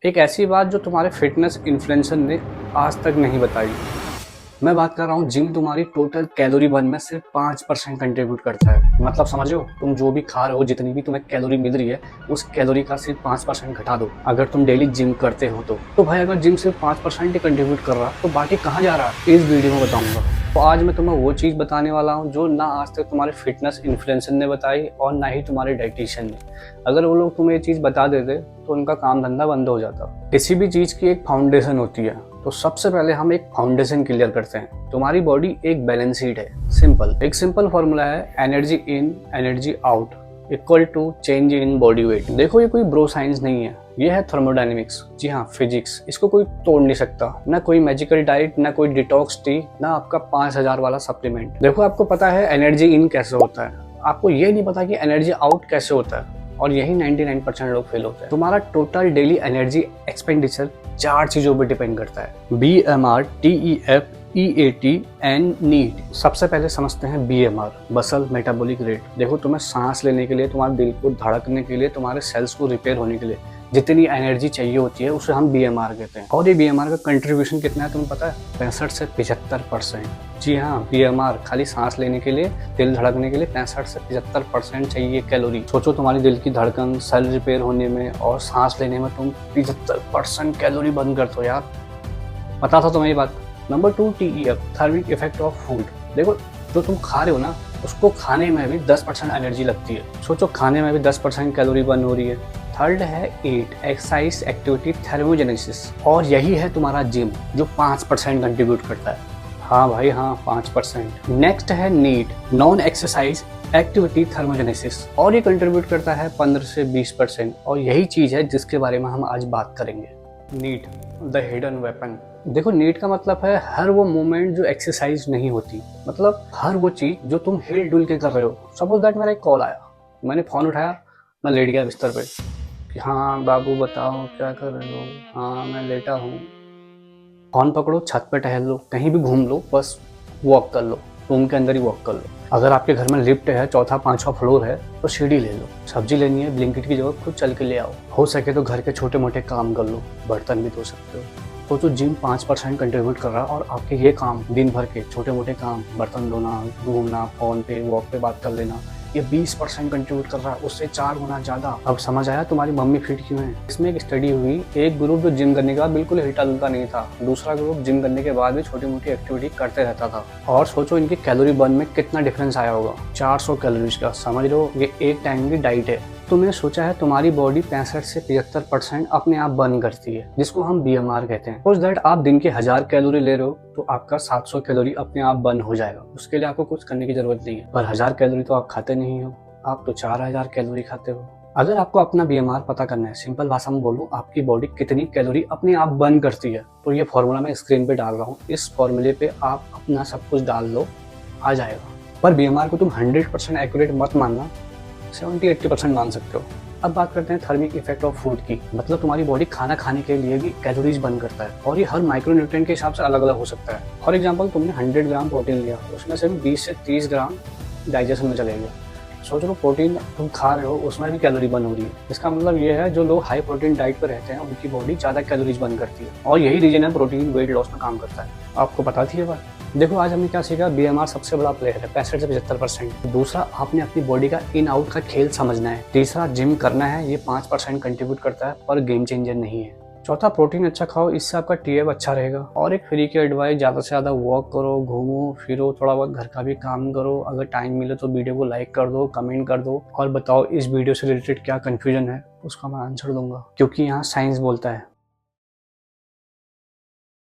एक ऐसी बात जो तुम्हारे फिटनेस इन्फ्लुएंसर ने आज तक नहीं बताई। मैं बात कर रहा हूँ, जिम तुम्हारी टोटल कैलोरी बर्न में सिर्फ 5% कंट्रीब्यूट करता है। मतलब समझ रहे हो, तुम जो भी खा रहे हो, जितनी भी तुम्हें कैलोरी मिल रही है, उस कैलोरी का सिर्फ 5% घटा दो। अगर तुम डेली जिम करते हो तो भाई अगर जिम सिर्फ 5% ही कंट्रीब्यूट कर रहा तो बाकी कहाँ जा रहा है, इस वीडियो में बताऊंगा। तो आज मैं तुम्हें वो चीज़ बताने वाला हूँ जो ना आज तक तुम्हारे फिटनेस इन्फ्लुएंसर ने बताई और ना ही तुम्हारे डाइटिशियन ने। अगर वो लोग तुम्हें ये चीज़ बता देते तो उनका काम धंधा बंद हो जाता। किसी भी चीज़ की एक फाउंडेशन होती है, तो सबसे पहले हम एक फाउंडेशन क्लियर करते हैं। तुम्हारी बॉडी एक बैलेंस शीट है। एक सिंपल फॉर्मूला है, energy in energy out equal to change in body weight. देखो, ये कोई ब्रो साइंस नहीं है, ये है थर्मोडायनेमिक्स। जी हाँ, फिजिक्स। इसको कोई तोड़ नहीं सकता, ना कोई मैजिकल डाइट, ना कोई डिटॉक्स टी, ना आपका 5000 वाला सप्लीमेंट। देखो, आपको पता है एनर्जी इन कैसे होता है, आपको ये नहीं पता कि एनर्जी आउट कैसे होता है, और यही 99% लोग फेल होते हैं। तुम्हारा टोटल डेली एनर्जी एक्सपेंडिचर 4 चीजों पर डिपेंड करता है, BMR, TEF, EAT and NEAT. सबसे पहले समझते हैं BMR, बसल मेटाबॉलिक रेट। देखो, तुम्हें सांस लेने के लिए, तुम्हारे दिल को धड़कने के लिए, तुम्हारे सेल्स को रिपेयर होने के लिए जितनी एनर्जी चाहिए होती है उसे हम BMR कहते हैं। और ये BMR का कंट्रीब्यूशन कितना है तुम्हें पता है? 65 से 75%। जी हाँ, BMR खाली सांस लेने के लिए, दिल धड़कने के लिए 65 से 75% चाहिए कैलोरी। सोचो, तुम्हारी दिल की धड़कन, सेल रिपेयर होने में और सांस लेने में तुम 75% कैलोरी बर्न करते हो यार। पता था तुम्हें ये बात? Number 2, TEF, thermic effect of food. देखो, जो तुम खा रहे हो ना, उसको खाने में भी 10% एनर्जी लगती है। सोचो, खाने में भी 10% कैलोरी बर्न हो रही है। थर्ड है 8, एक्सरसाइज एक्टिविटी थर्मोजेनेसिस, और यही है तुम्हारा जिम, जो 5% कंट्रीब्यूट करता है। हाँ भाई हाँ, 5%। नेक्स्ट है NEAT, non exercise activity thermogenesis, और ये कंट्रीब्यूट करता है 15 से 20%। और यही चीज़ है जिसके बारे में हम आज बात करेंगे। NEAT, the hidden weapon. देखो, नीट का मतलब है हर वो मूवमेंट जो एक्सरसाइज नहीं होती, मतलब हर वो चीज जो तुम हिल डुल के कर रहे हो। सपोज दैट मेरा एक कॉल आया, मैंने फोन उठाया, मैं लेट गया बिस्तर पे कि हाँ बाबू बताओ क्या कर रहे हो। हाँ मैं लेटा हूँ। फोन पकड़ो, छत पे टहल लो, कहीं भी घूम लो, बस वॉक कर लो, रूम के अंदर ही वॉक कर लो। अगर आपके घर में लिफ्ट है, चौथा 5वां फ्लोर है, तो सीढ़ी ले लो। सब्जी लेनी है, ब्लिंकिट की जगह खुद चल के ले आओ। हो सके तो घर के छोटे मोटे काम कर लो, बर्तन भी धो सकते हो। सोचो, जिम 5% कंट्रीब्यूट कर रहा है और आपके ये काम, दिन भर के छोटे मोटे काम, बर्तन धोना, घूमना, फोन पे, वॉक पे बात कर लेना, ये 20% कंट्रीब्यूट कर रहा है, उससे 4 गुना ज्यादा। अब समझ आया तुम्हारी मम्मी फिट क्यों है? इसमें एक स्टडी हुई, एक ग्रुप जो जिम करने के बाद बिल्कुल हिलता डुलता नहीं था, दूसरा ग्रुप जिम करने के बाद भी छोटी मोटी एक्टिविटी करते रहता था। और सोचो, इनकी कैलोरी बर्न में कितना डिफरेंस आया होगा, 400 कैलोरीज का। समझ लो, ये एक टाइम की डाइट है। तुमने सोचा है तुम्हारी बॉडी 65 से 75% अपने आप बर्न करती है, जिसको हम BMR कहते हैं। सपोज दैट आप दिन के 1000 कैलोरी ले रहे हो, तो आपका 700 कैलोरी अपने आप बर्न हो जाएगा। उसके लिए आपको कुछ करने की जरूरत नहीं है। पर 1000 कैलोरी तो आप खाते नहीं हो, आप तो 4000 कैलोरी खाते हो। अगर आपको अपना BMR पता करना है, सिंपल भाषा में बोलूं, आपकी बॉडी कितनी कैलोरी अपने आप बर्न करती है, तो ये फॉर्मूला मैं स्क्रीन पे डाल रहा हूँ। इस फॉर्मूले पे आप अपना सब कुछ डाल लो, आ जाएगा। पर BMR को तुम 100% एक्यूरेट मत मानना, 70-80% मान सकते हो। अब बात करते हैं थर्मिक इफेक्ट ऑफ फूड की। मतलब तुम्हारी बॉडी खाना खाने के लिए भी कैलोरीज बर्न करता है, और ये हर माइक्रोन्यूट्रिएंट के हिसाब से अलग अलग हो सकता है। फॉर एग्जांपल, तुमने 100 ग्राम प्रोटीन लिया, उसमें से भी 20 से 30 ग्राम डाइजेशन में चलेंगे। सोच लो, प्रोटीन तुम खा रहे हो, उसमें भी कैलोरी बर्न हो रही है। इसका मतलब ये है, जो लोग हाई प्रोटीन डाइट पर रहते हैं, उनकी बॉडी ज्यादा कैलोरीज बर्न करती है, और यही रीजन है प्रोटीन वेट लॉस में काम करता है। आपको पता थी ये बात? देखो, आज हमने क्या सीखा, BMR सबसे बड़ा प्लेयर है, 65 से 75%। दूसरा, आपने अपनी बॉडी का इन आउट का खेल समझना है। तीसरा, जिम करना है, ये 5% कंट्रीब्यूट करता है, पर गेम चेंजर नहीं है। चौथा, प्रोटीन अच्छा खाओ, इससे आपका TF अच्छा रहेगा। और एक फ्री की एडवाइस, ज़्यादा से ज़्यादा वॉक करो, घूमो फिरो, थोड़ा बहुत घर का भी काम करो। अगर टाइम मिले तो वीडियो को लाइक कर दो, कमेंट कर दो, और बताओ इस वीडियो से रिलेटेड क्या कन्फ्यूजन है, उसका मैं आंसर दूंगा, क्योंकि यहाँ साइंस बोलता है